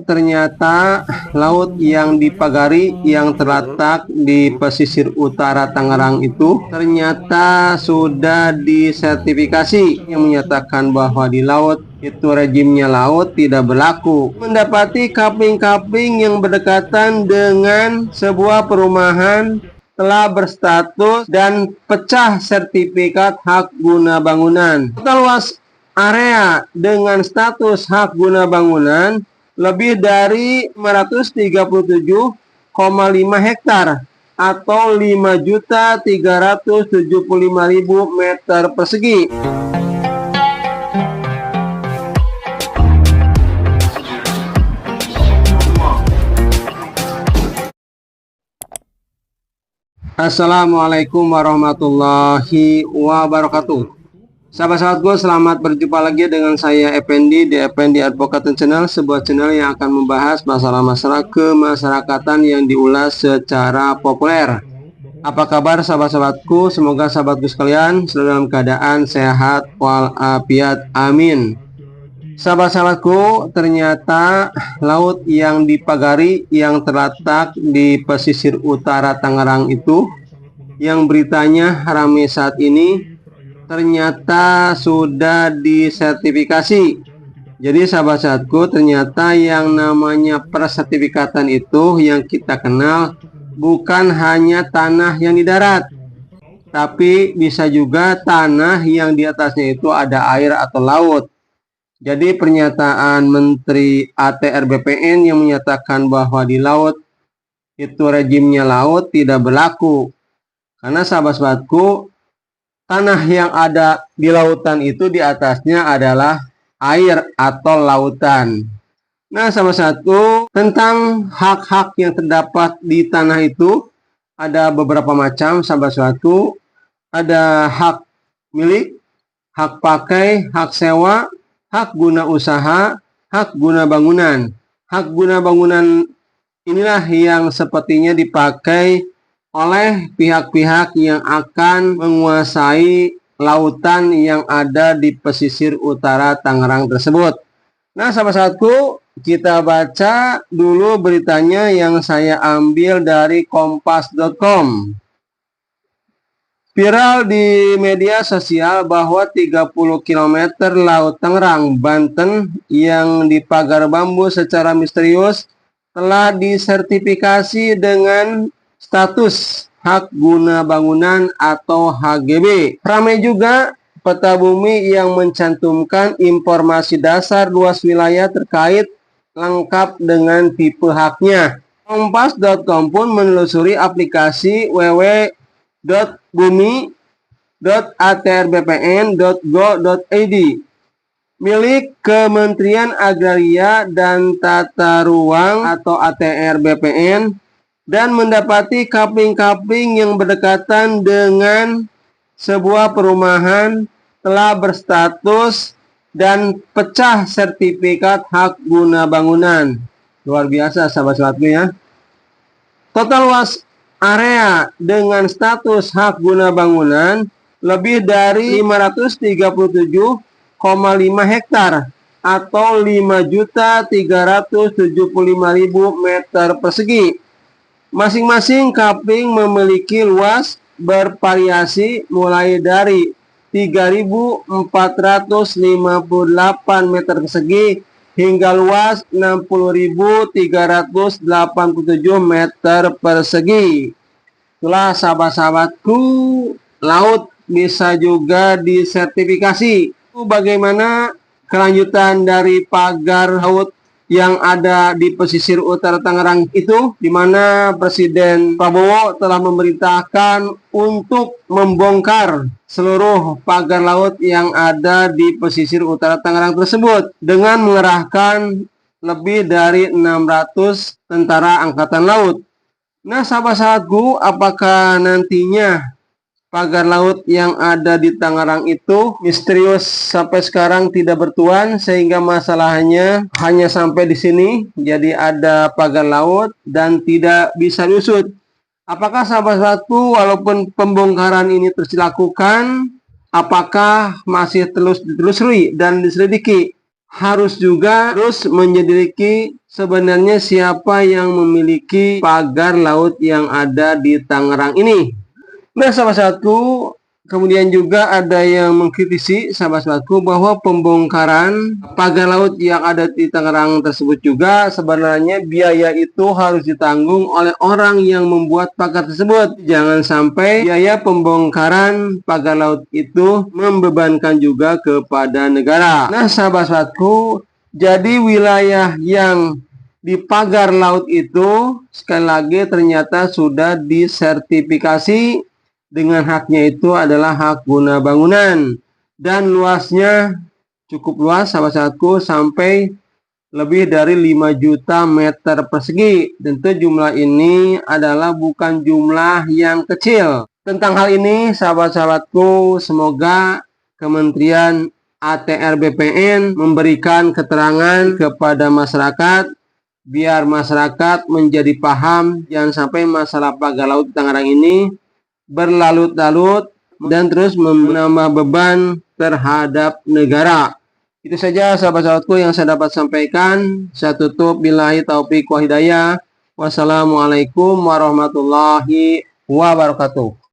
ternyata laut yang dipagari yang terletak di pesisir utara Tangerang itu ternyata sudah disertifikasi yang menyatakan bahwa di laut itu rejimnya laut tidak berlaku. Mendapati kapling-kapling yang berdekatan dengan sebuah perumahan telah berstatus dan pecah sertifikat hak guna bangunan. Total luas area dengan status hak guna bangunan lebih dari 537,5 hektar atau 5.375.000 meter persegi. Assalamualaikum warahmatullahi wabarakatuh. Sahabat-sahabatku, selamat berjumpa lagi dengan saya Effendi di Effendi Advocaten Channel, sebuah channel yang akan membahas masalah-masalah kemasyarakatan yang diulas secara populer. Apa kabar sahabat-sahabatku? Semoga sahabatku sekalian selalu dalam keadaan sehat walafiat, amin. Sahabat-sahabatku, ternyata laut yang dipagari yang terletak di pesisir utara Tangerang itu, yang beritanya ramai saat ini, ternyata sudah disertifikasi. Jadi sahabat-sahabatku, ternyata yang namanya persertifikatan itu yang kita kenal bukan hanya tanah yang di darat, tapi bisa juga tanah yang di atasnya itu ada air atau laut. Jadi pernyataan Menteri ATR BPN yang menyatakan bahwa di laut itu rejimnya laut tidak berlaku. Karena sahabat-sahabatku, tanah yang ada di lautan itu di atasnya adalah air atau lautan. Nah sahabat-sahabatku, tentang hak-hak yang terdapat di tanah itu ada beberapa macam sahabat-sahabatku. Ada hak milik, hak pakai, hak sewa, hak guna usaha, hak guna bangunan. Hak guna bangunan inilah yang sepertinya dipakai oleh pihak-pihak yang akan menguasai lautan yang ada di pesisir utara Tangerang tersebut. Nah sahabat-sahabatku, kita baca dulu beritanya yang saya ambil dari kompas.com. Viral di media sosial bahwa 30 km Laut Tangerang, Banten yang dipagar bambu secara misterius telah disertifikasi dengan status hak guna bangunan atau HGB. Ramai juga peta bumi yang mencantumkan informasi dasar luas wilayah terkait lengkap dengan tipe haknya. Kompas.com pun menelusuri aplikasi www.atrbpn.go.id milik Kementerian Agraria dan Tata Ruang atau ATR BPN dan mendapati kapling-kapling yang berdekatan dengan sebuah perumahan telah berstatus dan pecah sertifikat hak guna bangunan. Luar biasa sahabat-sahabatku ya. Total luas area dengan status hak guna bangunan lebih dari 537,5 hektar atau 5.375.000 meter persegi. Masing-masing kapling memiliki luas bervariasi mulai dari 3.458 meter persegi hingga luas 60.387 meter persegi. Itulah sahabat-sahabatku, laut bisa juga disertifikasi. Bagaimana kelanjutan dari pagar laut yang ada di pesisir utara Tangerang itu, di mana Presiden Prabowo telah memerintahkan untuk membongkar seluruh pagar laut yang ada di pesisir utara Tangerang tersebut dengan mengerahkan lebih dari 600 tentara angkatan laut. Nah sahabat-sahabatku, apakah nantinya pagar laut yang ada di Tangerang itu misterius sampai sekarang tidak bertuan sehingga masalahnya hanya sampai di sini, jadi ada pagar laut dan tidak bisa diusut? Apakah sahabat-sahabatku, walaupun pembongkaran ini terus dilakukan, apakah masih terus ditelusuri dan diselidiki harus juga terus menyelidiki sebenarnya siapa yang memiliki pagar laut yang ada di Tangerang ini. Nah, sahabat-sahabatku, kemudian juga ada yang mengkritisi sahabat-sahabatku bahwa pembongkaran pagar laut yang ada di Tangerang tersebut juga sebenarnya biaya itu harus ditanggung oleh orang yang membuat pagar tersebut. Jangan sampai biaya pembongkaran pagar laut itu membebankan juga kepada negara. Nah, sahabat-sahabatku, jadi wilayah yang di pagar laut itu sekali lagi ternyata sudah disertifikasi dengan haknya itu adalah hak guna bangunan dan luasnya cukup luas sahabat-sahabatku, sampai lebih dari 5 juta meter persegi. Tentu jumlah ini adalah bukan jumlah yang kecil. Tentang hal ini sahabat-sahabatku, semoga Kementerian ATR BPN memberikan keterangan kepada masyarakat biar masyarakat menjadi paham, jangan sampai masalah pagar laut Tangerang ini berlarut-larut dan terus menambah beban terhadap negara. Itu saja sahabat-sahabatku yang saya dapat sampaikan. Saya tutup billahi taufik wa hidayah. Wassalamualaikum warahmatullahi wabarakatuh.